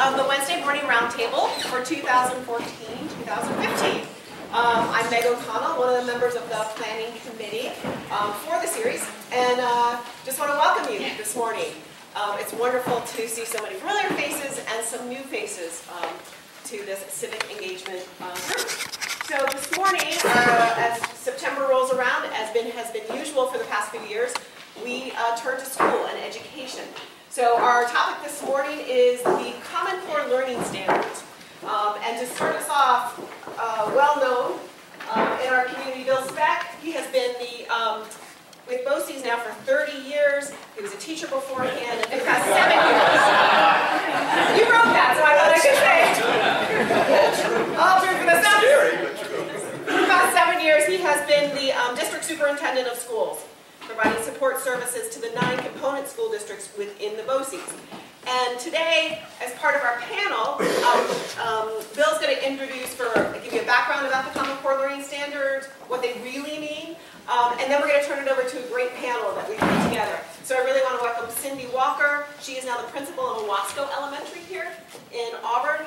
of the Wednesday Morning Roundtable for 2014-2015. I'm Meg O'Connell, one of the members of the planning committee for the series, and just want to welcome you this morning. It's wonderful to see so many familiar faces and some new faces to this civic engagement group. So this morning, as September rolls around, as has been usual for the past few years, we turn to school and education. So our topic this morning is the Common Core Learning Standards. And to start us off, well-known in our community, Bill Speck. He has been with BOCES now for 30 years. He was a teacher beforehand, and for the past 7 years. You wrote that, so I thought I could say. All true for the past 7 years, he has been the district superintendent of schools, providing support services to the 9 component school districts within the BOCES. And today, as part of our panel, Bill's going to give you a background about the Common Core Learning Standards, what they really mean, and then we're going to turn it over to a great panel that we've put together. So I really want to welcome Cindy Walker. She is now the principal of Owasco Elementary here in Auburn.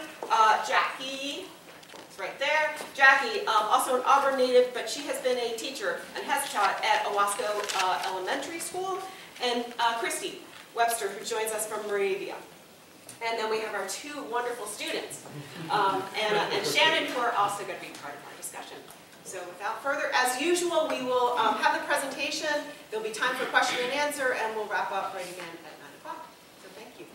Jackie, it's right there. Jackie, also an Auburn native, but she has been a teacher and has taught at Owasco Elementary School. And Christy Webster, who joins us from Moravia. And then we have our 2 wonderful students, Anna and Shannon, who are also going to be part of our discussion. So without further, as usual, we will have the presentation. There'll be time for question and answer, and we'll wrap up right again at 9 o'clock. So thank you.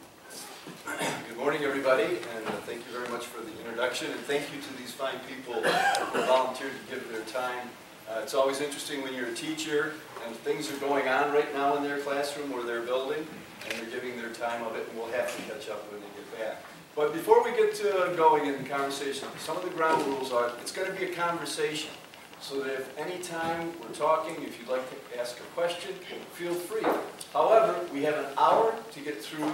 Good morning, everybody, and thank you very much for the introduction, and thank you to these fine people who volunteered to give their time. It's always interesting when you're a teacher and things are going on right now in their classroom or their building, and they're giving their time of it, and we'll have to catch up when they get back. But before we get to going in the conversation, some of the ground rules are, it's going to be a conversation. So that if any time we're talking, if you'd like to ask a question, feel free. However, we have an hour to get through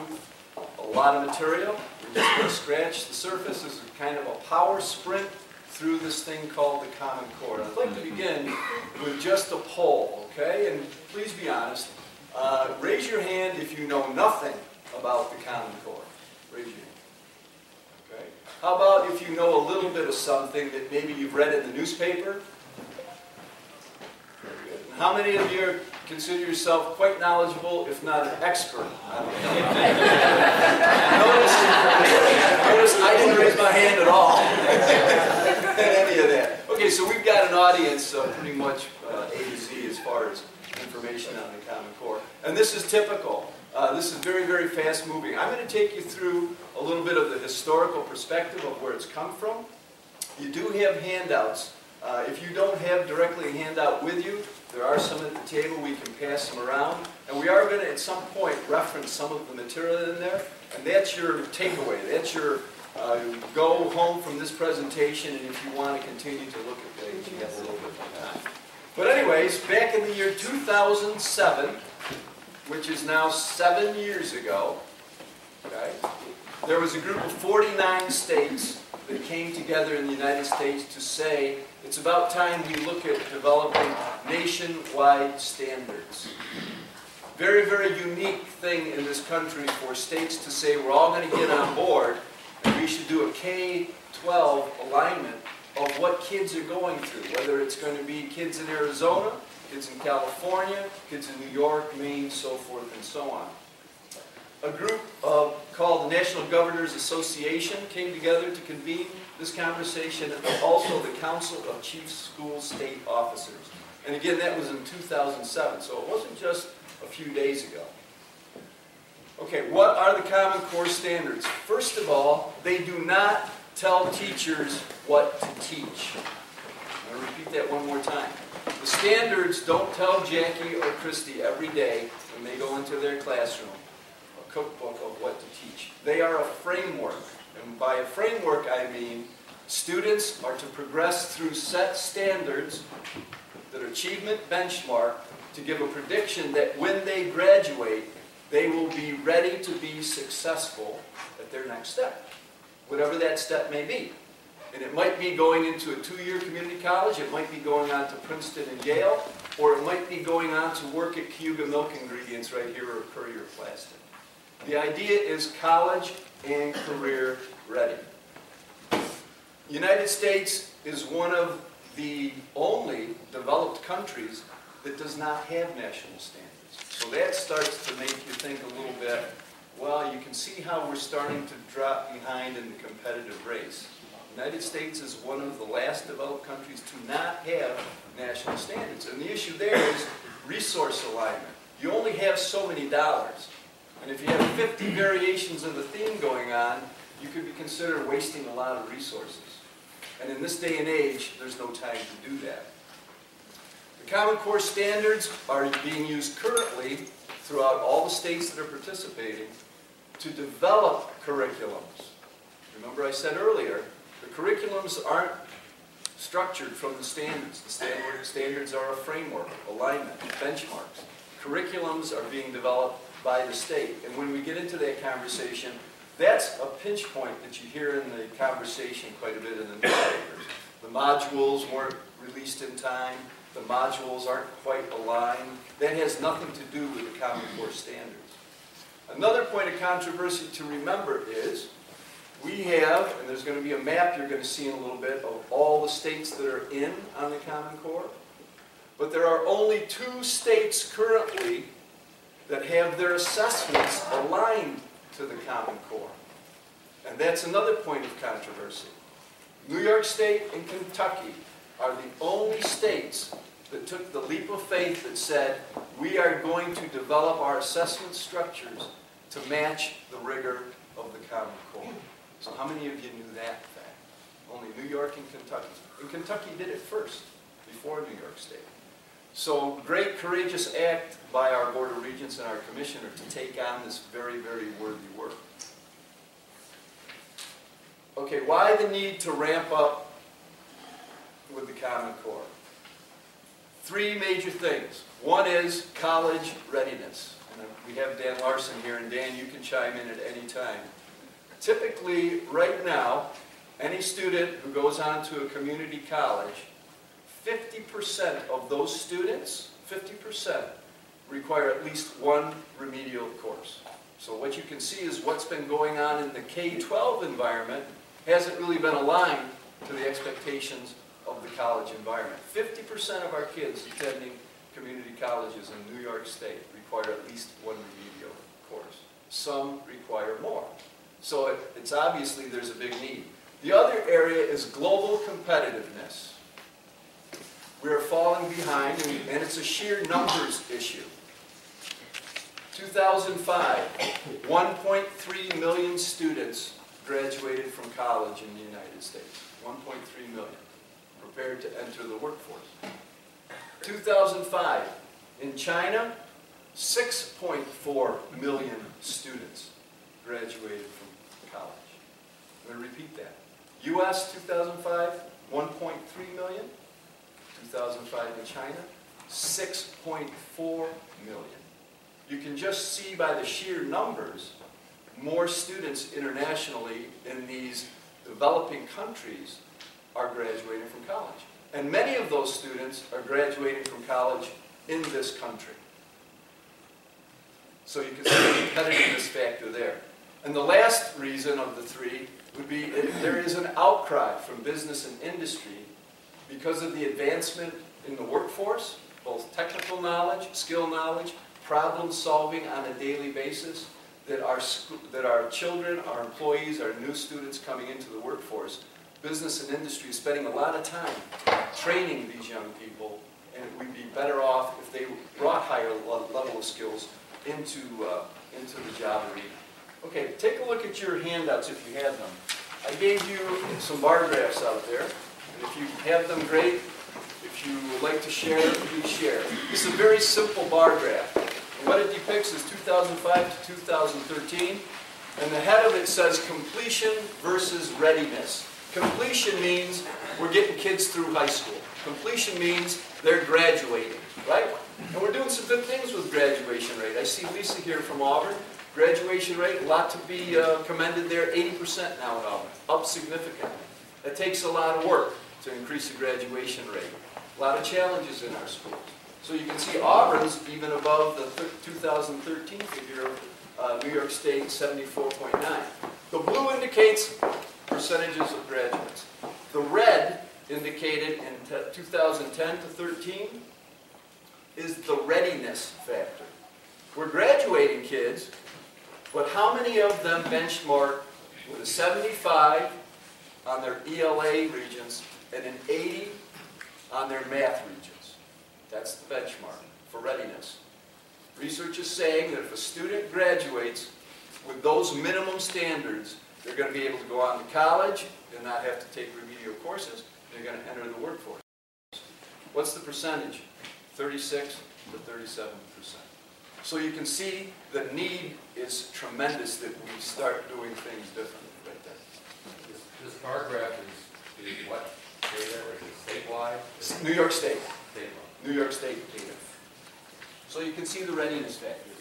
a lot of material. We're just going to scratch the surface. This is kind of a power sprint through this thing called the Common Core. I'd like to begin with just a poll, okay? And please be honest. Raise your hand if you know nothing about the Common Core. Raise your hand. Okay. How about if you know a little bit of something that maybe you've read in the newspaper? Very good. And how many of you consider yourself quite knowledgeable, if not an expert? Notice I didn't raise my hand at all. Any of that. Okay, so we've got an audience pretty much A to Z as far as information on the Common Core. And this is typical. This is very, very fast moving. I'm going to take you through a little bit of the historical perspective of where it's come from. You do have handouts. If you don't have directly a handout with you, there are some at the table. We can pass them around. And we are going to, at some point, reference some of the material in there. And that's your takeaway. That's your go home from this presentation. And if you want to continue to look at things, you have a little bit more time. But anyways, back in the year 2007, which is now 7 years ago, okay, there was a group of 49 states that came together in the United States to say it's about time we look at developing nationwide standards. Very, very unique thing in this country for states to say we're all going to get on board and we should do a K-12 alignment of what kids are going through, whether it's going to be kids in Arizona, kids in California, kids in New York, Maine, so forth and so on. A group called the National Governors Association came together to convene this conversation, and also the Council of Chief School State Officers. And again, that was in 2007, so it wasn't just a few days ago. Okay, what are the Common Core standards? First of all, they do not tell teachers what to teach. I'm going to repeat that one more time. The standards don't tell Jackie or Christy every day when they go into their classroom a cookbook of what to teach. They are a framework. And by a framework, I mean students are to progress through set standards that are achievement benchmark to give a prediction that when they graduate, they will be ready to be successful at their next step, whatever that step may be. And it might be going into a 2-year community college, it might be going on to Princeton and Yale, or it might be going on to work at Cayuga Milk Ingredients right here or Courier Plastic. The idea is college and career ready. The United States is one of the only developed countries that does not have national standards. So that starts to make you think a little bit, well, you can see how we're starting to drop behind in the competitive race. The United States is one of the last developed countries to not have national standards. And the issue there is resource alignment. You only have so many dollars. And if you have 50 variations of the theme going on, you could be considered wasting a lot of resources. And in this day and age, there's no time to do that. The Common Core standards are being used currently throughout all the states that are participating to develop curriculums. Remember I said earlier, the curriculums aren't structured from the standards. The standards are a framework, alignment, benchmarks. Curriculums are being developed by the state. And when we get into that conversation, that's a pinch point that you hear in the conversation quite a bit in the newspapers. The modules weren't released in time. The modules aren't quite aligned. That has nothing to do with the Common Core standards. Another point of controversy to remember is we have, and there's going to be a map you're going to see in a little bit of all the states that are in on the Common Core, but there are only 2 states currently that have their assessments aligned to the Common Core. And that's another point of controversy. New York State and Kentucky are the only states that took the leap of faith that said, we are going to develop our assessment structures to match the rigor of the Common Core. So how many of you knew that fact? Only New York and Kentucky. And Kentucky did it first, before New York State. So great, courageous act by our Board of Regents and our Commissioner to take on this very, very worthy work. Okay, why the need to ramp up with the Common Core? 3 major things. One is college readiness. And we have Dan Larson here, and Dan, you can chime in at any time. Typically, right now, any student who goes on to a community college, 50% of those students, 50%, require at least one remedial course. So what you can see is what's been going on in the K-12 environment hasn't really been aligned to the expectations of the college environment. 50% of our kids attending community colleges in New York State require at least one remedial course. Some require more. So it's obviously there's a big need. The other area is global competitiveness. We are falling behind, and it's a sheer numbers issue. 2005, 1.3 million students graduated from college in the United States. 1.3 million prepared to enter the workforce. 2005, in China, 6.4 million students graduated from college. I'm going to repeat that. U.S. 2005, 1.3 million. 2005 in China, 6.4 million. You can just see by the sheer numbers, more students internationally in these developing countries are graduating from college. And many of those students are graduating from college in this country. So you can see the competitiveness factor there. And the last reason of the 3 would be there is an outcry from business and industry because of the advancement in the workforce, both technical knowledge, skill knowledge, problem solving on a daily basis, that our children, our employees, our new students coming into the workforce, business and industry is spending a lot of time training these young people, and we'd be better off if they brought higher level of skills into the job arena. Okay, take a look at your handouts if you have them. I gave you some bar graphs out there. If you have them, great. If you would like to share, please share. This is a very simple bar graph. And what it depicts is 2005 to 2013. And the head of it says completion versus readiness. Completion means we're getting kids through high school. Completion means they're graduating, right? And we're doing some good things with graduation rate. I see Lisa here from Auburn. Graduation rate, a lot to be commended there, 80% now in Auburn, up significantly. It takes a lot of work to increase the graduation rate. A lot of challenges in our schools. So you can see Auburn's even above the 2013 figure of New York State 74.9. The blue indicates percentages of graduates. The red indicated in 2010 to 13 is the readiness factor. We're graduating kids, but how many of them benchmark with a 75 on their ELA regions and an 80 on their math regions? That's the benchmark for readiness. Research is saying that if a student graduates with those minimum standards, they're going to be able to go on to college and not have to take remedial courses. They're going to enter the workforce. What's the percentage? 36 to 37%. So you can see the need is tremendous that we start doing things differently right there. This bar graph is what data? Is it statewide? New York State. Statewide. New York State data. So you can see the readiness factor.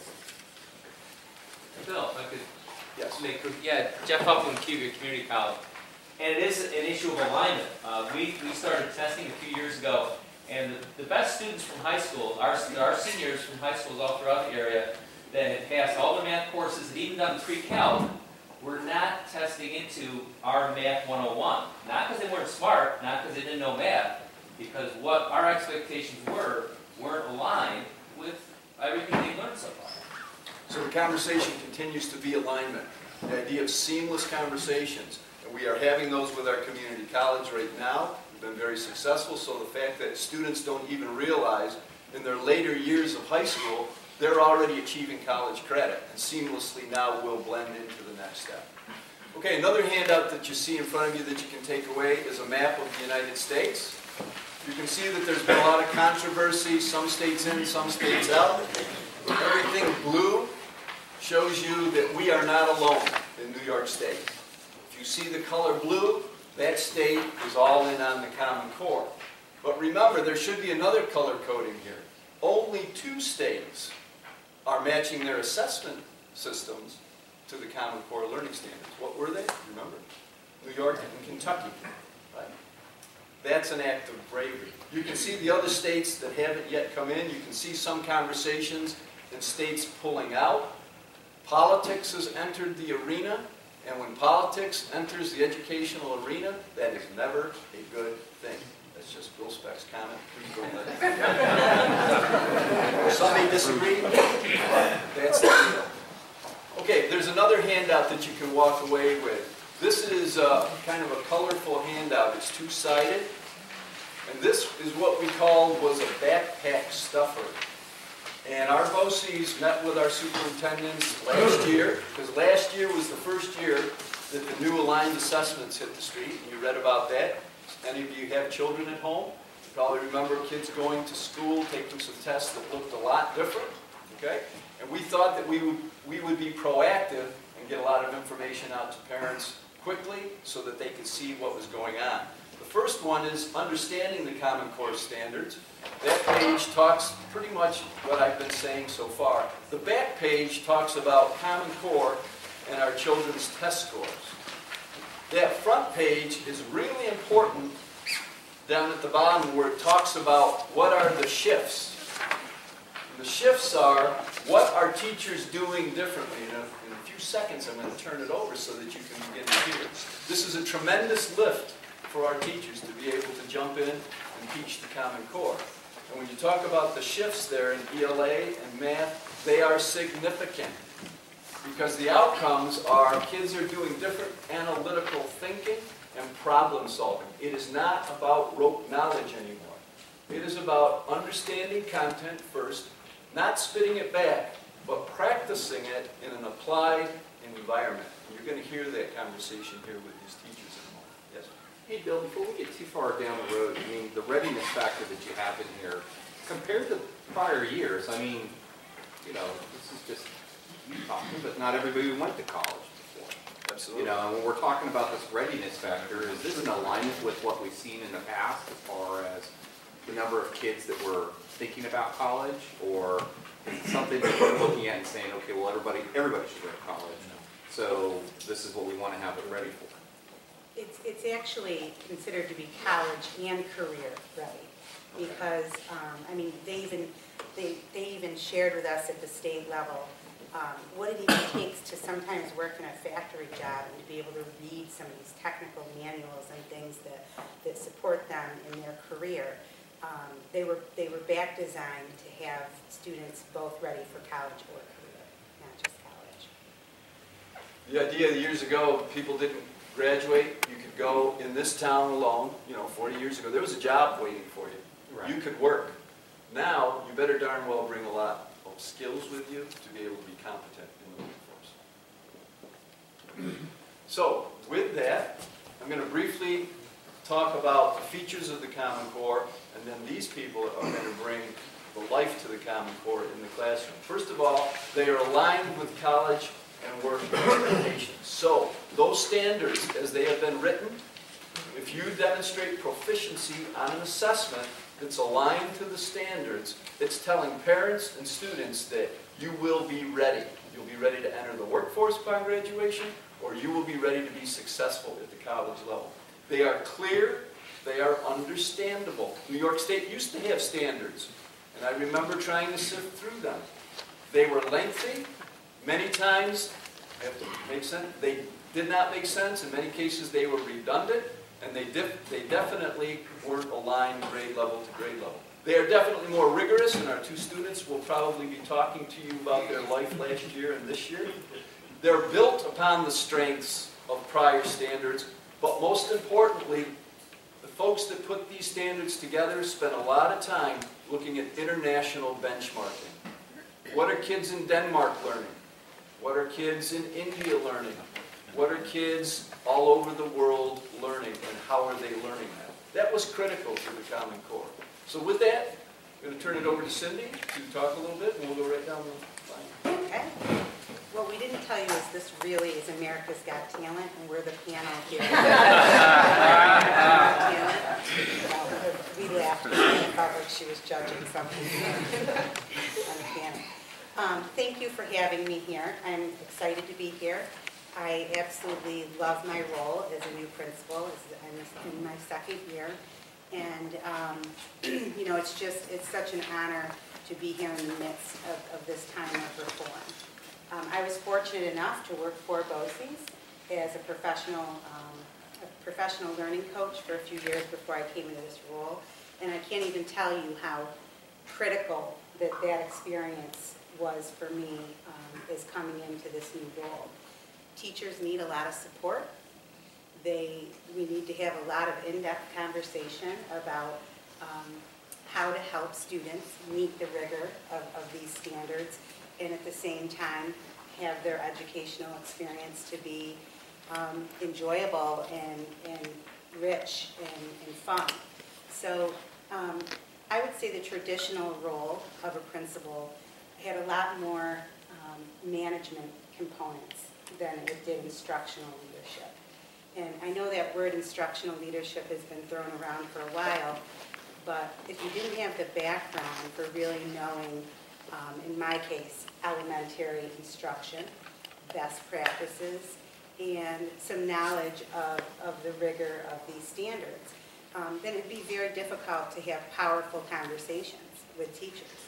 Bill, if I could Yes. make, yeah, Jeff Huffman, Cuba Community College. And it is an issue of alignment. We started testing a few years ago, and the best students from high school, our seniors from high schools all throughout the area that had passed all the math courses and even done pre-calc, were not testing into our Math 101. Not because they weren't smart, not because they didn't know math, because what our expectations weren't aligned with everything they learned so far. So the conversation continues to be alignment. The idea of seamless conversations. And we are having those with our community college right now. We've been very successful. So the fact that students don't even realize in their later years of high school, they're already achieving college credit. And seamlessly now will blend into the next step. Okay, another handout that you see in front of you that you can take away is a map of the United States. You can see that there's been a lot of controversy, some states in, some states out. Everything blue shows you that we are not alone in New York State. If you see the color blue, that state is all in on the Common Core. But remember, there should be another color coding here. Only 2 states are matching their assessment systems to the Common Core learning standards. What were they? Remember? New York and Kentucky. Right? That's an act of bravery. You can see the other states that haven't yet come in. You can see some conversations in states pulling out. Politics has entered the arena, and when politics enters the educational arena, that is never a good thing. That's just Bill Speck's comment. Please don't let it. Some may disagree. That's the deal. Okay, there's another handout that you can walk away with. This is kind of a colorful handout. It's 2-sided. And this is what we called was a backpack stuffer. And our BOCES met with our superintendents last year, because last year was the first year that the new aligned assessments hit the street, and you read about that. Any of you have children at home? You probably remember kids going to school, taking some tests that looked a lot different, okay? And we thought that we would be proactive and get a lot of information out to parents quickly so that they could see what was going on. The first one is understanding the Common Core standards. That page talks pretty much what I've been saying so far. The back page talks about Common Core and our children's test scores. That front page is really important down at the bottom where it talks about what are the shifts. And the shifts are what are teachers doing differently. In a few seconds I'm going to turn it over so that you can begin to hear. This is a tremendous lift for our teachers to be able to jump in and teach the Common Core. And when you talk about the shifts there in ELA and math, they are significant because the outcomes are kids are doing different analytical thinking and problem solving. It is not about rote knowledge anymore. It is about understanding content first, not spitting it back, but practicing it in an applied environment. And you're going to hear that conversation here with these teachers in a moment. Yes? Hey, Bill, before we get too far down the road, I mean, the readiness factor that you have in here, compared to prior years, I mean, you know, this is just you talking, but not everybody went to college before. Absolutely. You know, and when we're talking about this readiness factor, is this in alignment with what we've seen in the past as far as the number of kids that were thinking about college, or is it something that we're looking at and saying, okay, well, everybody should go to college, so this is what we want to have it ready for? It's actually considered to be college and career ready, because I mean they even shared with us at the state level what it even takes to sometimes work in a factory job and to be able to read some of these technical manuals and things that support them in their career. They were back designed to have students both ready for college or career, not just college. The idea years ago, people didn't graduate. You could go in this town alone, 40 years ago, there was a job waiting for you. Right. You could work. Now, you better darn well bring a lot of skills with you to be able to be competent in the workforce. So, with that, I'm going to briefly talk about the features of the Common Core, and then these people are going to bring the life to the Common Core in the classroom. First of all, they are aligned with college and work expectations. So, those standards, as they have been written, if you demonstrate proficiency on an assessment that's aligned to the standards, it's telling parents and students that you will be ready. You'll be ready to enter the workforce upon graduation, or you will be ready to be successful at the college level. They are clear, they are understandable. New York State used to have standards, and I remember trying to sift through them. They were lengthy, many times, they did not make sense. In many cases, they were redundant, and they definitely weren't aligned grade level to grade level. They are definitely more rigorous, and our two students will probably be talking to you about their life last year and this year. They're built upon the strengths of prior standards, but most importantly, the folks that put these standards together spent a lot of time looking at international benchmarking. What are kids in Denmark learning? What are kids in India learning? What are kids all over the world learning, and how are they learning that? That was critical for the Common Core. So with that, I'm going to turn it over to Cindy to talk a little bit, and we'll go right down the line. Okay. What we didn't tell you is this really is America's Got Talent, and we're the panel here. We laughed and it felt like she was judging something on the panel. Thank you for having me here. I'm excited to be here. I absolutely love my role as a new principal. I'm in my second year. And, it's such an honor to be here in the midst of this time of reform. I was fortunate enough to work for BOCES as a professional learning coach for a few years before I came into this role. And I can't even tell you how critical that experience was for me as coming into this new role. Teachers need a lot of support. We need to have a lot of in-depth conversation about how to help students meet the rigor of these standards, and at the same time have their educational experience to be enjoyable and rich and fun. So I would say the traditional role of a principal had a lot more management components than it did instructional leadership. And I know that word instructional leadership has been thrown around for a while, but if you didn't have the background for really knowing, in my case, elementary instruction, best practices, and some knowledge of the rigor of these standards, then it'd be very difficult to have powerful conversations with teachers.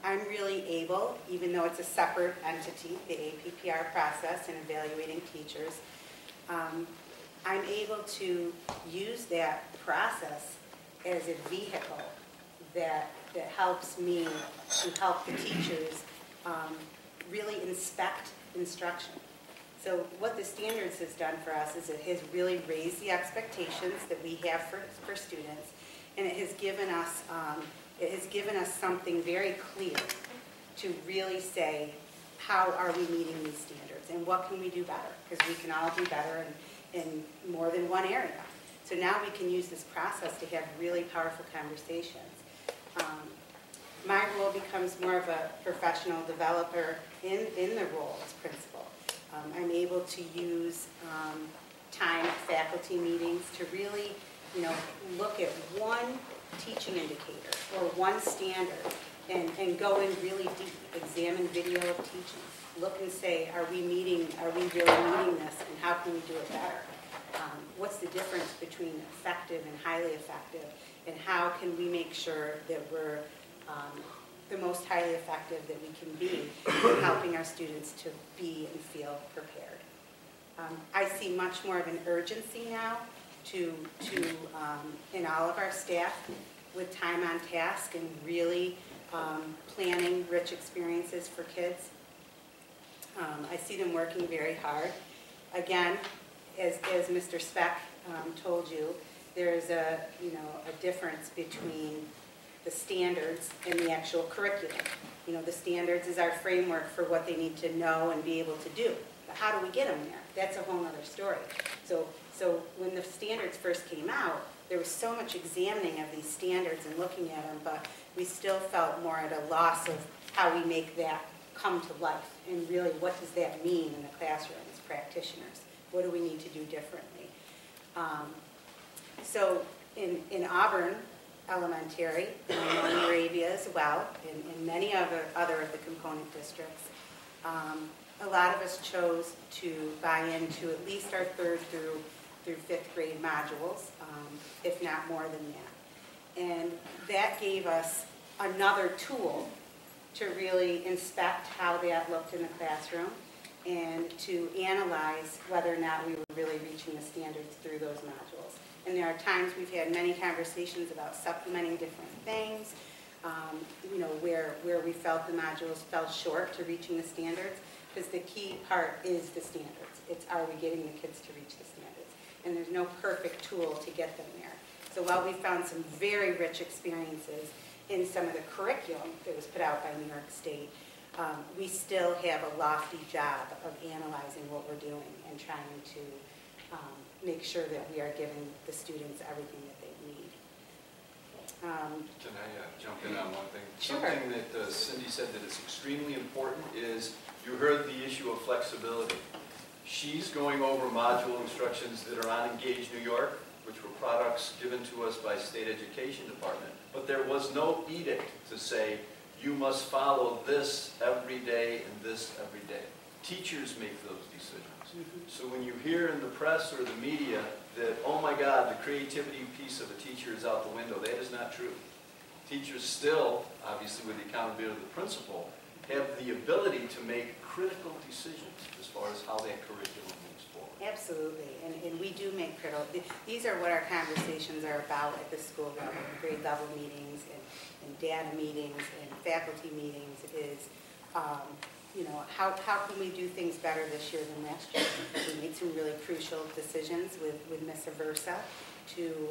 I'm really able, even though it's a separate entity, the APPR process and evaluating teachers, I'm able to use that process as a vehicle that helps me to help the teachers really inspect instruction. So what the standards has done for us is it has really raised the expectations that we have for students, and it has given us something very clear to really say, how are we meeting these standards and what can we do better? Because we can all do better in more than one area. So now we can use this process to have really powerful conversations. My role becomes more of a professional developer in the role as principal. I'm able to use time at faculty meetings to really, look at one teaching indicator or one standard and go in really deep, examine video of teaching, look and say, are we really meeting this, and how can we do it better? What's the difference between effective and highly effective, and how can we make sure that we're the most highly effective that we can be in helping our students to be and feel prepared. I see much more of an urgency now in all of our staff with time on task and really planning rich experiences for kids. I see them working very hard. Again, as Mr. Speck told you, there's a difference between the standards and the actual curriculum. The standards is our framework for what they need to know and be able to do. But how do we get them there? That's a whole other story. So when the standards first came out, there was so much examining of these standards and looking at them, but we still felt more at a loss of how we make that come to life, and really what does that mean in the classroom as practitioners? What do we need to do differently? So in Auburn Elementary, and I know in Moravia as well, and many other of the component districts, a lot of us chose to buy into at least our 3rd through 5th grade modules, if not more than that. And that gave us another tool to really inspect how that looked in the classroom and to analyze whether or not we were really reaching the standards through those modules. And there are times we've had many conversations about supplementing different things, where we felt the modules fell short to reaching the standards, because the key part is the standards. It's, are we getting the kids to reach the standards? And there's no perfect tool to get them there. So while we found some very rich experiences in some of the curriculum that was put out by New York State, we still have a lofty job of analyzing what we're doing and trying to make sure that we are giving the students everything that they need. Can I jump in on one thing? Sure. Something that Cindy said that is extremely important is you heard the issue of flexibility. She's going over module instructions that are on Engage New York, which were products given to us by State Education Department. But there was no edict to say, you must follow this every day and this every day. Teachers make those decisions. So when you hear in the press or the media that, oh my God, the creativity piece of a teacher is out the window, that is not true. Teachers still, obviously with the accountability of the principal, have the ability to make critical decisions as far as how that curriculum moves forward. Absolutely, and we do make critical, these are what our conversations are about at the school level, grade level meetings and data meetings and faculty meetings is, how can we do things better this year than last year? We made some really crucial decisions with Miss Aversa to,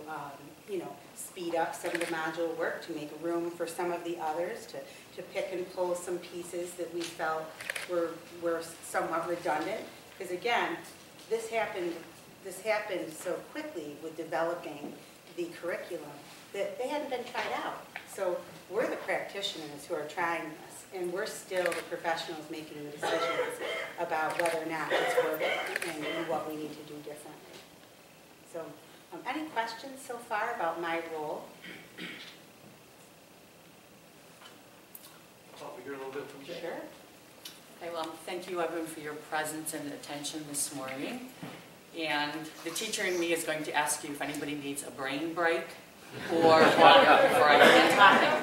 speed up some of the module work, to make room for some of the others, to pick and pull some pieces that we felt were somewhat redundant. Because again, this happened so quickly with developing the curriculum that they hadn't been tried out. So we're the practitioners who are trying this, and we're still the professionals making the decisions about whether or not it's working and what we need to do differently. So any questions so far about my role? I thought we hear a little bit from Jay. Sure. Okay, well, thank you everyone for your presence and attention this morning. And the teacher in me is going to ask you if anybody needs a brain break or water before I begin talking.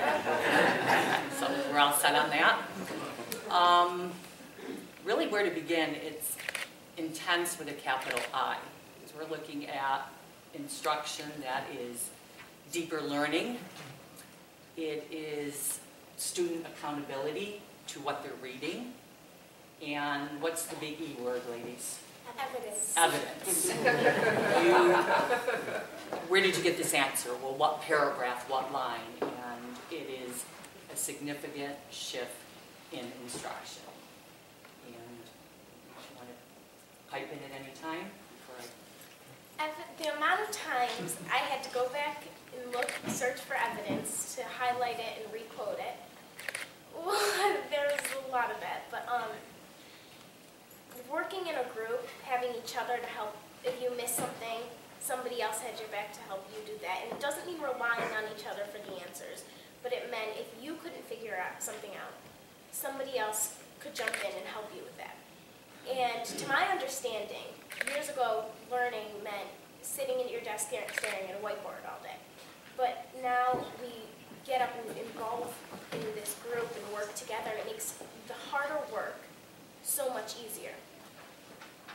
So we're all set on that. Really where to begin, it's intense with a capital I. Because we're looking at instruction that is deeper learning. It is student accountability to what they're reading. And what's the big E word, ladies? Evidence. Evidence. Where did you get this answer? Well, what paragraph, what line? And it is a significant shift in instruction. And you want to pipe in at any time? The amount of times I had to go back and search for evidence to highlight it and re-quote it. Well, there was a lot of it, but working in a group, having each other to help, if you miss something, somebody else had your back to help you do that. And it doesn't mean relying on each other for the answers, but it meant if you couldn't figure something out, somebody else could jump in and help you with that. And to my understanding, years ago, learning meant sitting at your desk staring at a whiteboard all day. But now we get up and involve in this group and work together. It makes the harder work so much easier.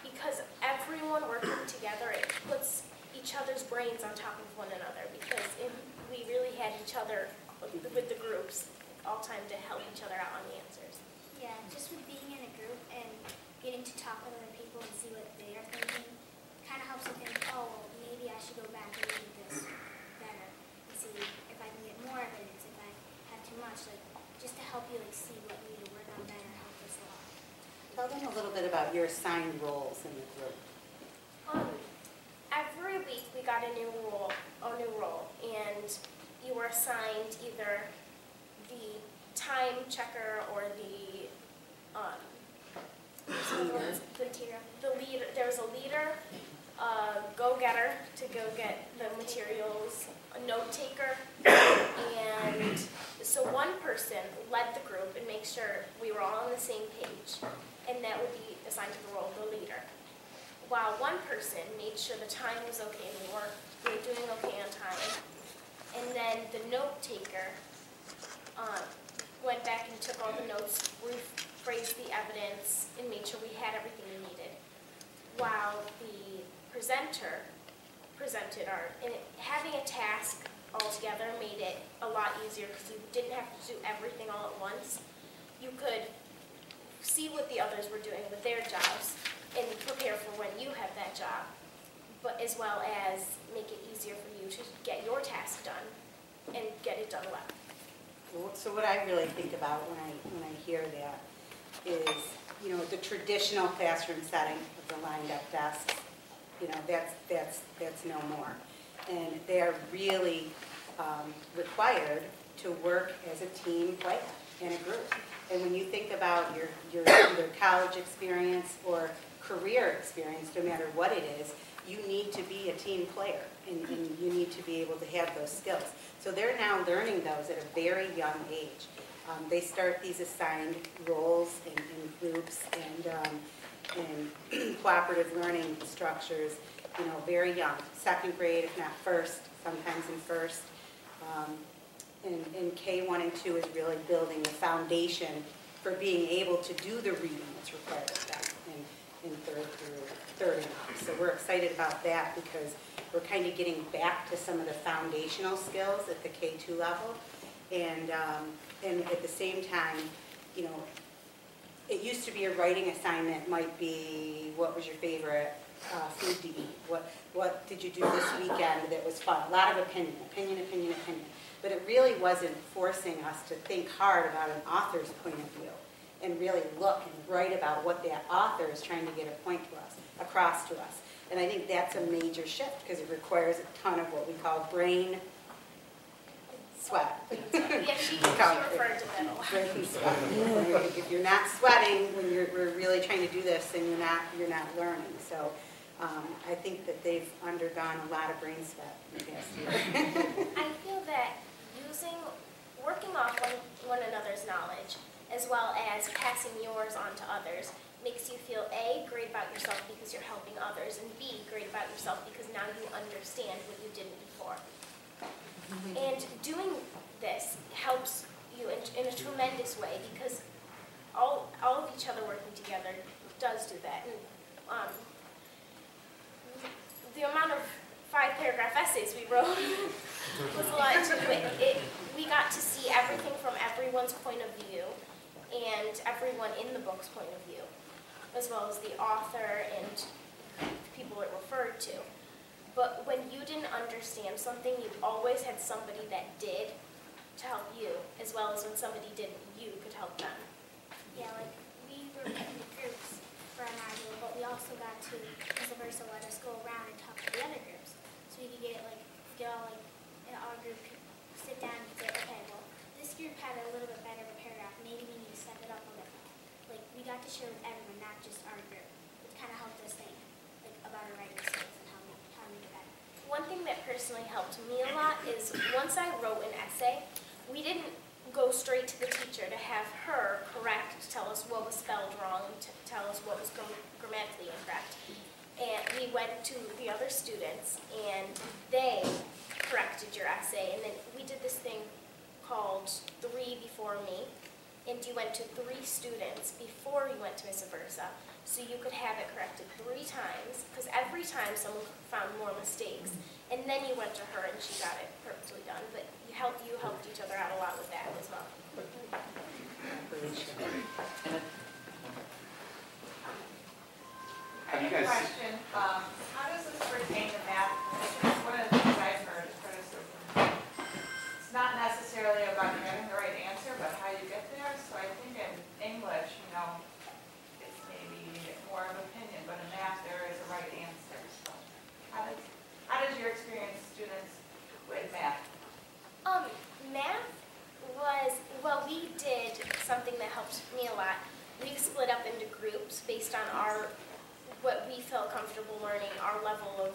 Because everyone working together, it puts each other's brains on top of one another, because we really had each other with the groups all time to help each other out on the answers. Yeah, just with being in a group and getting to talk with other people and see what they are thinking, kind of helps you think, oh, well, maybe I should go back and do this better and see if I can get more evidence, if I have too much, like, just to help you like see what we need to work on better, help us a lot. Tell them a little bit about your assigned roles in the group. Every week we got a new role, and you were assigned either the time checker or the leader. There was a leader, go-getter to go get the materials, a note taker, and so one person led the group and make sure we were all on the same page, and that would be assigned to the role of the leader. While one person made sure the time was okay, we were doing okay on time, and then the note taker went back and took all the notes, rephrased the evidence, and made sure we had everything we needed. While the presenter presented and having a task all together made it a lot easier because you didn't have to do everything all at once. You could see what the others were doing with their jobs and prepare for when you have that job, but as well as make it easier for you to get your task done and get it done well. So what I really think about when I hear that is, you know, the traditional classroom setting of the lined up desks, you know, that's no more. And they're really required to work as a team player in a group. And when you think about your either college experience or career experience, no matter what it is, you need to be a team player, and you need to be able to have those skills. So they're now learning those at a very young age. They start these assigned roles in groups and cooperative learning structures, you know, very young, second grade, if not first, sometimes in first. And K1 and 2 is really building the foundation for being able to do the reading that's required of them in third and up. So we're excited about that because we're kind of getting back to some of the foundational skills at the K2 level. And at the same time, you know, it used to be a writing assignment might be, what was your favorite food to eat? What did you do this weekend that was fun? A lot of opinion. But it really wasn't forcing us to think hard about an author's point of view and really look and write about what that author is trying to get across to us. And I think that's a major shift because it requires a ton of what we call brain sweat. Yeah, she referred to that a lot. Brain sweat. If you're not sweating when we're really trying to do this, then you're not learning. So I think that they've undergone a lot of brain sweat in the past year. I feel that working off one another's knowledge, as well as passing yours on to others, makes you feel A, great about yourself because you're helping others, and B, great about yourself because now you understand what you didn't before. And doing this helps you in a tremendous way because all of each other working together does do that. And the amount of 5-paragraph essays we wrote was a lot too. We got to see everything from everyone's point of view and everyone in the book's point of view, as well as the author and people it referred to. But when you didn't understand something, you always had somebody that did to help you, as well as when somebody didn't, you could help them. Yeah, like we were in the groups for our module, but we also got to, vice versa, let us go around and talk to the other groups. So we could get all in our group, sit down and say, okay, well, this group had a little bit better of a paragraph. Maybe we need to step it up a little bit. Like, we got to share with everyone, not just our group. It kind of helped us think, like, about our writing skills and how to make it better. One thing that personally helped me a lot is once I wrote an essay, we didn't go straight to the teacher to have her tell us what was spelled wrong, tell us what was grammatically incorrect. And we went to the other students, and they corrected your essay. And then we did this thing called 3 before me, and you went to 3 students before you went to Miss Aversa, so you could have it corrected 3 times, because every time someone found more mistakes, and then you went to her and she got it perfectly done. But you helped each other out a lot with that as well. Have you guys? Question, how does this pertain to math? One of the things I've heard is criticism. It's not necessarily about getting the right answer, but how you get there. So I think in English, it's maybe more of opinion, but in math there is a right answer. So how does your experience students with math? Math was, well, we did something that helped me a lot. We split up into groups based on what we felt comfortable learning, our level of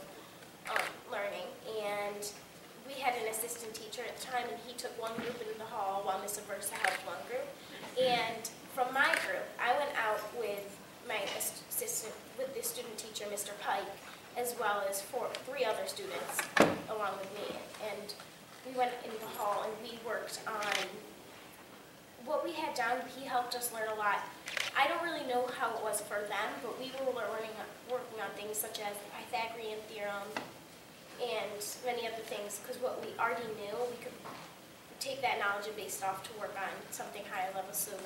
learning. And we had an assistant teacher at the time, and he took one group into the hall while Miss Aversa helped one group. And from my group, I went out with my assistant, with the student teacher, Mr. Pike, as well as 3 other students along with me. And we went into the hall and we worked on what we had done. He helped us learn a lot. I don't really know how it was for them, but we were working on things such as the Pythagorean theorem and many other things, because what we already knew, we could take that knowledge and base it off to work on something higher level. So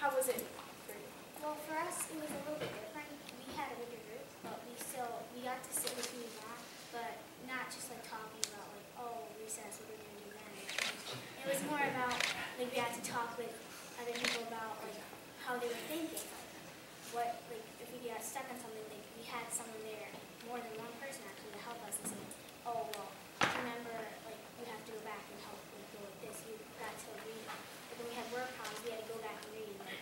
how was it for you? Well, for us, it was a little bit different. We had a bigger group, but we got to sit with you and that, but not just like talking about like, oh, recess, what are we going to do then? It was more about like we had to talk with other people about like how they were thinking. What, like, if we got stuck on something, like we had someone there, more than one person actually, to help us and say, oh, well, remember, like, you have to go back and help like, go with this. You got to read. Like, when we had work problems, we had to go back and read. Like,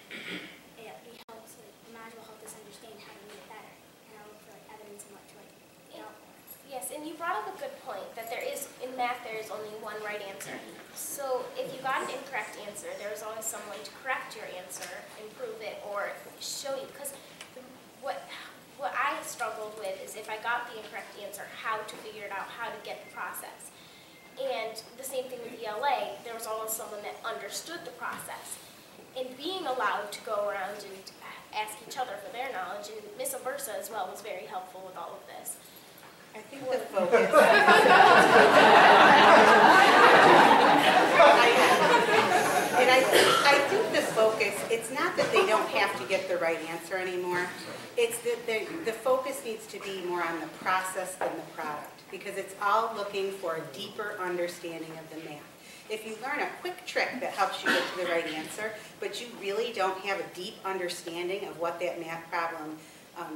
we helped, like, the module helped us understand how to read it better. And I look for, like, evidence and what to, like, help. Yes, and you brought up a good point, that in math there is only one right answer. So if you got an incorrect answer, there was always someone to correct your answer, improve it, or show you. Because what I struggled with is if I got the incorrect answer, how to figure it out, how to get the process. And the same thing with ELA, there was always someone that understood the process. And being allowed to go around and ask each other for their knowledge, and Miss Aversa as well was very helpful with all of this. I think the focus. I think the focus, it's not that they don't have to get the right answer anymore. It's that the focus needs to be more on the process than the product, because it's all looking for a deeper understanding of the math. If you learn a quick trick that helps you get to the right answer, but you really don't have a deep understanding of what that math problem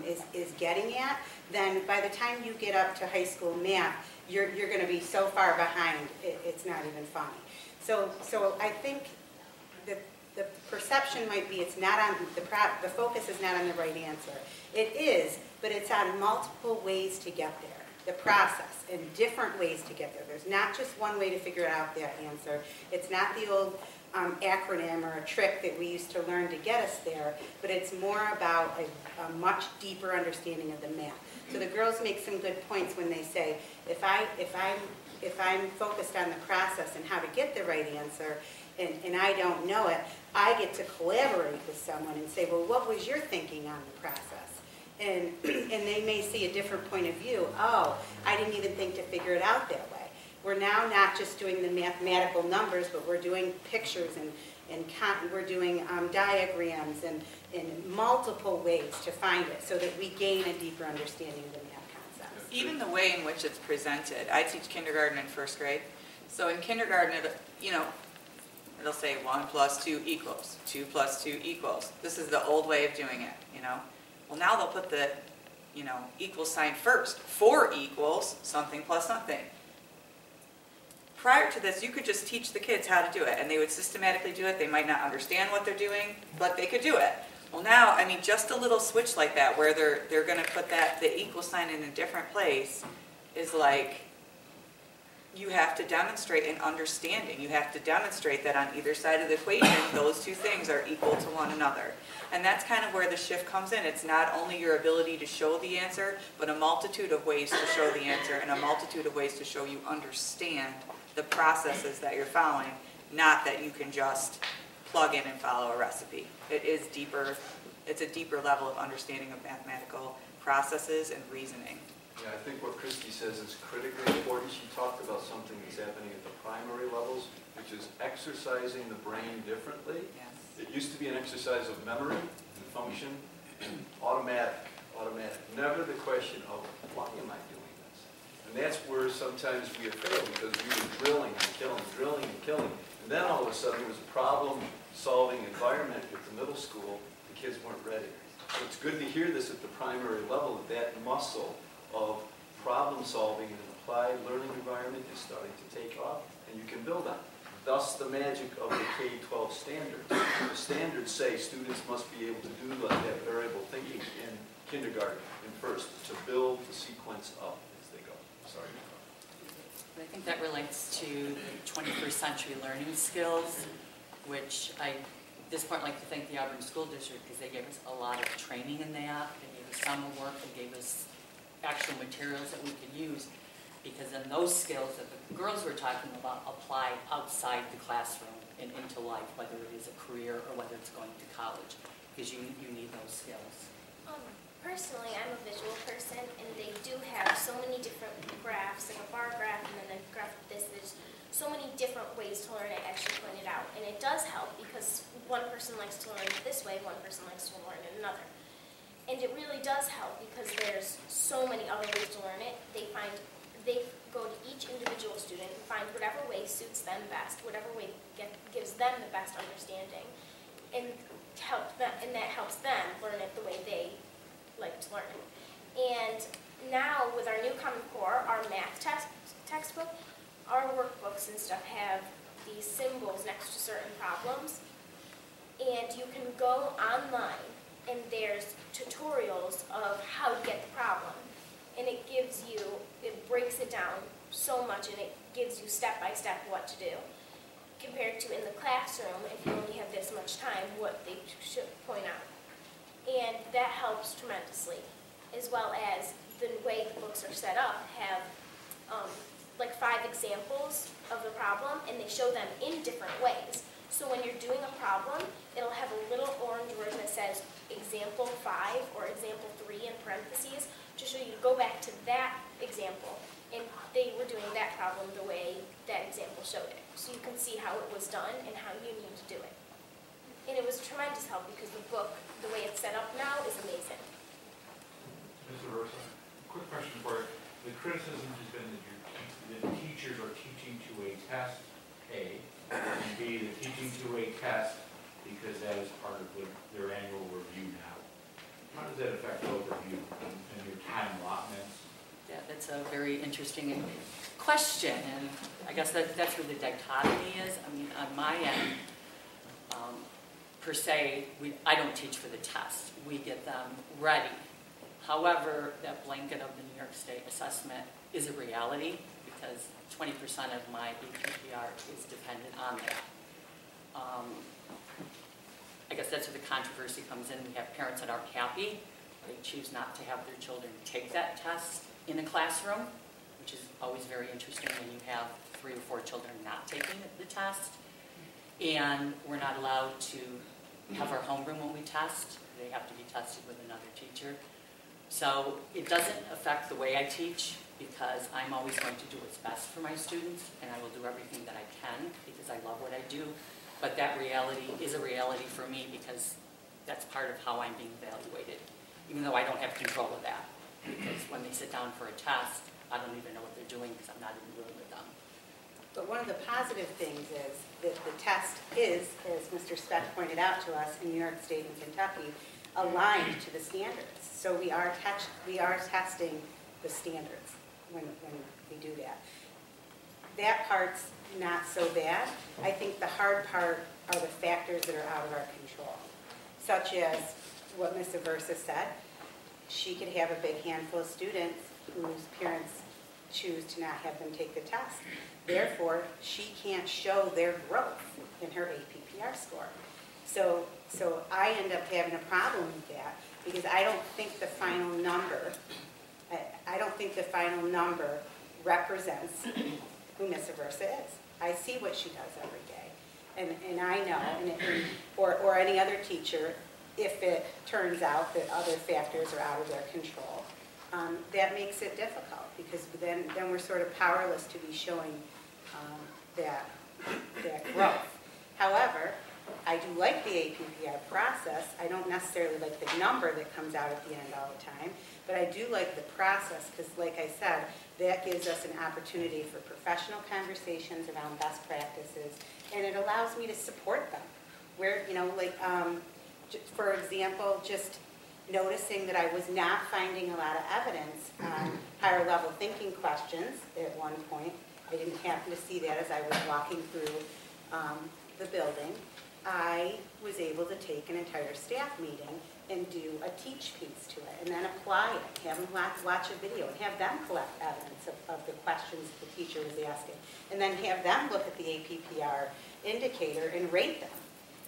is getting at, then by the time you get up to high school math, you're going to be so far behind, it's not even funny. So I think that the perception might be it's not on the focus is not on the right answer. It is, but it's on multiple ways to get there. The process and different ways to get there. There's not just one way to figure out that answer. It's not the old acronym or a trick that we used to learn to get us there, but it's more about a much deeper understanding of the math. So the girls make some good points when they say, if I'm focused on the process and how to get the right answer, and I don't know it, I get to collaborate with someone and say, well, what was your thinking on the process? And they may see a different point of view. Oh, I didn't even think to figure it out that way. We're now not just doing the mathematical numbers, but we're doing pictures and we're doing diagrams and multiple ways to find it so that we gain a deeper understanding of the math concepts. Even the way in which it's presented. I teach kindergarten and first grade. So in kindergarten, it'll say 1 + 2 equals, 2 + 2 equals. This is the old way of doing it, Well, now they'll put the, equal sign first. 4 equals something plus something. Prior to this, you could just teach the kids how to do it, and they would systematically do it. They might not understand what they're doing, but they could do it. Well, now, just a little switch like that, where they're going to put the equal sign in a different place, is like, you have to demonstrate an understanding. You have to demonstrate that on either side of the equation, those two things are equal to one another. And that's kind of where the shift comes in. It's not only your ability to show the answer, but a multitude of ways to show the answer and a multitude of ways to show you understand the processes that you're following. not that you can just plug in and follow a recipe. It is deeper, it's a deeper level of understanding of mathematical processes and reasoning. Yeah, I think what Christy says is critically important. She talked about something that's happening at the primary levels, which is exercising the brain differently. Yes. It used to be an exercise of memory and function, automatic. Never the question of, why am I doing this? And that's where sometimes we have failed, because we were drilling and killing. And then all of a sudden there was a problem-solving environment at the middle school. The kids weren't ready. So it's good to hear this at the primary level, that muscle of problem-solving in an applied learning environment is starting to take off, and you can build on it. Thus the magic of the K-12 standards. The standards say students must be able to do that variable thinking in kindergarten, in first, to build the sequence up as they go. Sorry. I think that relates to 21st century learning skills, which I, at this point, like to thank the Auburn School District, because they gave us a lot of training in that. They gave us summer work, they gave us actual materials that we could use, because then those skills that the girls were talking about apply outside the classroom and into life, whether it is a career or whether it's going to college, because you need those skills. Personally, I'm a visual person, and they do have so many different graphs, like a bar graph and then a graph like this. There's so many different ways to learn it, as she pointed out. And it does help, because one person likes to learn it this way, one person likes to learn it another. And it really does help, because there's so many other ways to learn it. They go to each individual student and find whatever way suits them best, whatever way gives them the best understanding, and that helps them learn it the way they like to learn it. And now with our new Common Core, our math textbook, our workbooks and stuff have these symbols next to certain problems, and you can go online and there's tutorials of how to get the problem, and it breaks it down so much, and it gives you step by step what to do, compared to in the classroom, if you only have this much time, what they should point out. And that helps tremendously, as well as the way the books are set up have like 5 examples of the problem, and they show them in different ways. So when you're doing a problem, it'll have a little orange word that says example 5 or example 3 in parentheses, to show you to go back to that example. And they were doing that problem the way that example showed it. So you can see how it was done and how you need to do it. And it was tremendous help, because the book, the way it's set up now, is amazing. Mr. Versa, quick question for you. The criticism has been that the teachers are teaching to a test, A, and B, they're teaching to a test because that is part of their annual review now. How does that affect both of you and your time allotments? Yeah, that's a very interesting question, and I guess that's where the dichotomy is. I mean, on my end, per se, I don't teach for the test. We get them ready. However, that blanket of the New York State assessment is a reality, because 20% of my APPR is dependent on that. I guess that's where the controversy comes in. We have parents that aren't happy. They choose not to have their children take that test in a classroom, which is always very interesting when you have 3 or 4 children not taking the test. And we're not allowed to have our homeroom when we test. They have to be tested with another teacher. So it doesn't affect the way I teach, because I'm always going to do what's best for my students, and I will do everything that I can because I love what I do. But that reality is a reality for me, because that's part of how I'm being evaluated, even though I don't have control of that. Because when they sit down for a test, I don't even know what they're doing, because I'm not in the room with them. But one of the positive things is that the test is, as Mr. Speck pointed out to us, in New York State and Kentucky, aligned to the standards. So we are testing the standards when we do that. That part's not so bad. I think the hard part are the factors that are out of our control, such as what Ms. Aversa said. She could have a big handful of students whose parents choose to not have them take the test. Therefore, she can't show their growth in her APPR score. So I end up having a problem with that, because I don't think the final number, represents who Ms. Aversa is. I see what she does every day. and I know, or any other teacher, if it turns out that other factors are out of their control, that makes it difficult, because then we're sort of powerless to be showing that growth. However, I do like the APPR process. I don't necessarily like the number that comes out at the end all the time, but I do like the process because, like I said, that gives us an opportunity for professional conversations around best practices, and it allows me to support them. Where, for example, just noticing that I was not finding a lot of evidence on higher level thinking questions at one point. I didn't happen to see that as I was walking through the building. I was able to take an entire staff meeting and do a teach piece to it, and then apply it, have them watch a video, and have them collect evidence of the questions the teacher was asking, and then have them look at the APPR indicator and rate them.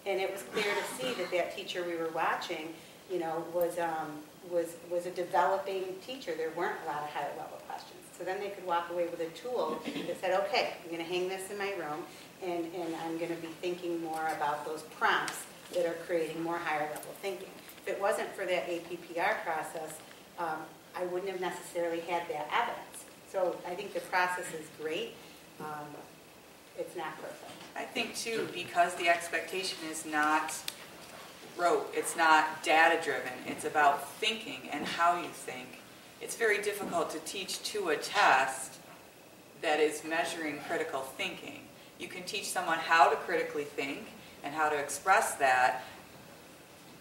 And it was clear to see that that teacher we were watching, was a developing teacher. There weren't a lot of higher level questions. So then they could walk away with a tool that said, okay, I'm going to hang this in my room, and I'm going to be thinking more about those prompts that are creating more higher level thinking. If it wasn't for that APPR process, I wouldn't have necessarily had that evidence. So I think the process is great. It's not perfect. I think too, because the expectation is not rote, it's not data driven, it's about thinking and how you think. It's very difficult to teach to a test that is measuring critical thinking. You can teach someone how to critically think and how to express that,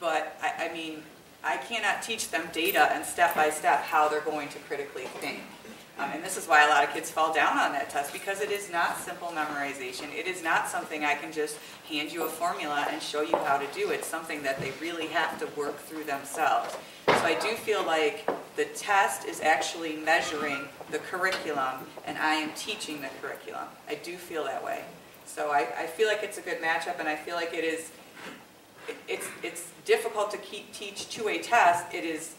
but I cannot teach them data and step by step how they're going to critically think. And this is why a lot of kids fall down on that test, because it is not simple memorization. It is not something I can just hand you a formula and show you how to do. It's something that they really have to work through themselves. So I do feel like the test is actually measuring the curriculum, and I am teaching the curriculum. I do feel that way. So I feel like it's a good matchup, and I feel like it is. It's difficult to teach to a test. It is.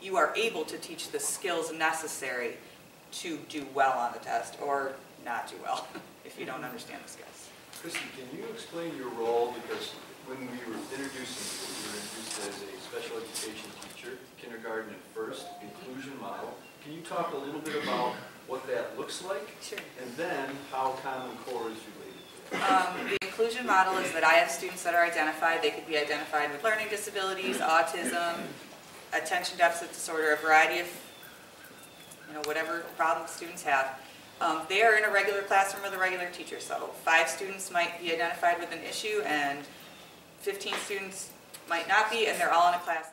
You are able to teach the skills necessary to do well on the test, or not do well if you don't understand the skills. Christy, can you explain your role? Because when we were introducing you, you were introduced as a special education teacher, kindergarten and first, inclusion model. Can you talk a little bit about what that looks like? Sure. And then how Common Core is related to it? The inclusion model is that I have students that are identified. They could be identified with learning disabilities, autism, attention deficit disorder, a variety of, whatever problems students have. They are in a regular classroom with a regular teacher. So 5 students might be identified with an issue and 15 students might not be, and they're all in a class.